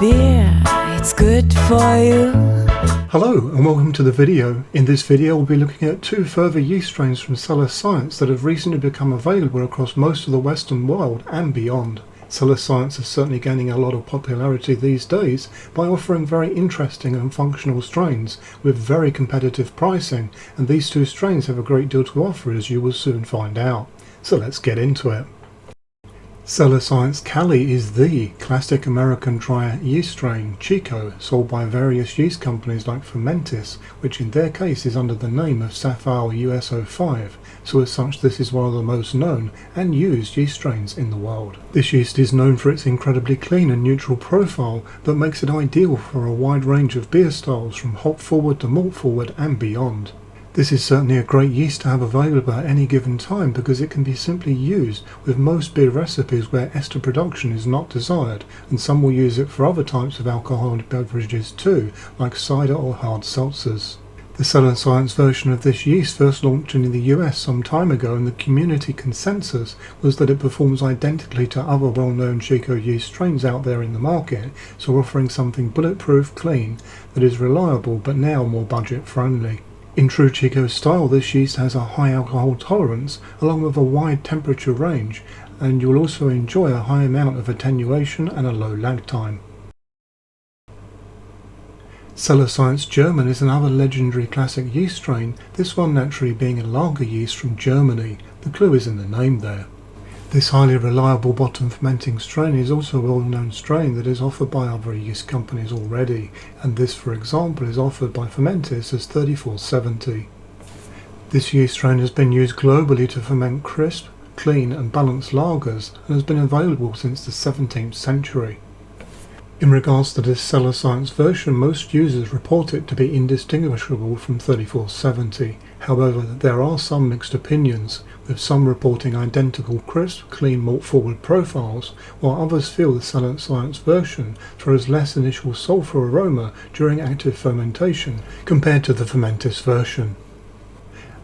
beer, it's good for you. Hello and welcome to the video. In this video we'll be looking at two further yeast strains from CellarScience that have recently become available across most of the Western world and beyond. CellarScience is certainly gaining a lot of popularity these days by offering very interesting and functional strains with very competitive pricing, and these two strains have a great deal to offer, as you will soon find out. So let's get into it. CellarScience Cali is the classic American dry yeast strain, Chico, sold by various yeast companies like Fermentis, which in their case is under the name of Sapphire US05, so as such this is one of the most known and used yeast strains in the world. This yeast is known for its incredibly clean and neutral profile that makes it ideal for a wide range of beer styles from hop forward to malt forward and beyond. This is certainly a great yeast to have available at any given time because it can be simply used with most beer recipes where ester production is not desired, and some will use it for other types of alcoholic beverages too, like cider or hard seltzers. The CellarScience version of this yeast first launched in the US some time ago, and the community consensus was that it performs identically to other well-known Chico yeast strains out there in the market, so offering something bulletproof, clean, that is reliable but now more budget friendly. In true Chico style, this yeast has a high alcohol tolerance along with a wide temperature range, and you will also enjoy a high amount of attenuation and a low lag time. CellarScience German is another legendary classic yeast strain, this one naturally being a lager yeast from Germany. The clue is in the name there. This highly reliable bottom fermenting strain is also a well-known strain that is offered by other yeast companies already, and this for example is offered by Fermentis as 3470. This yeast strain has been used globally to ferment crisp, clean and balanced lagers and has been available since the 17th century. In regards to this CellarScience version, most users report it to be indistinguishable from 3470. However, there are some mixed opinions, with some reporting identical crisp, clean malt forward profiles, while others feel the CellarScience version throws less initial sulfur aroma during active fermentation compared to the Fermentis version.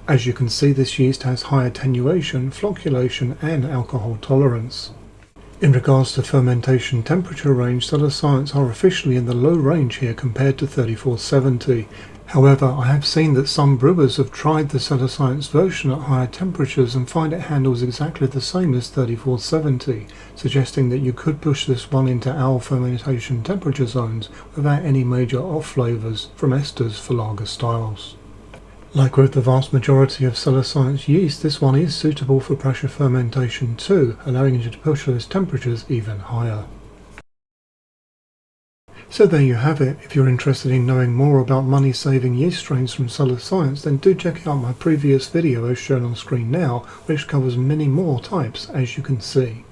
As you can see, this yeast has high attenuation, flocculation and alcohol tolerance. In regards to fermentation temperature range, CellarScience are officially in the low range here compared to 3470. However, I have seen that some brewers have tried the CellarScience version at higher temperatures and find it handles exactly the same as 3470, suggesting that you could push this one into our fermentation temperature zones without any major off flavours from esters for lager styles. Like with the vast majority of CellarScience yeast, this one is suitable for pressure fermentation too, allowing you to push those temperatures even higher. So there you have it. If you're interested in knowing more about money-saving yeast strains from CellarScience, then do check out my previous video as shown on screen now, which covers many more types, as you can see.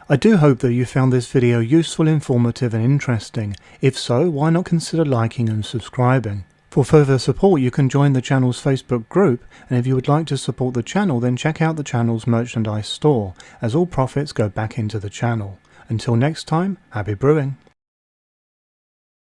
I do hope that you found this video useful, informative and interesting. If so, why not consider liking and subscribing? For further support you can join the channel's Facebook group, and if you would like to support the channel then check out the channel's merchandise store, as all profits go back into the channel. Until next time, happy brewing!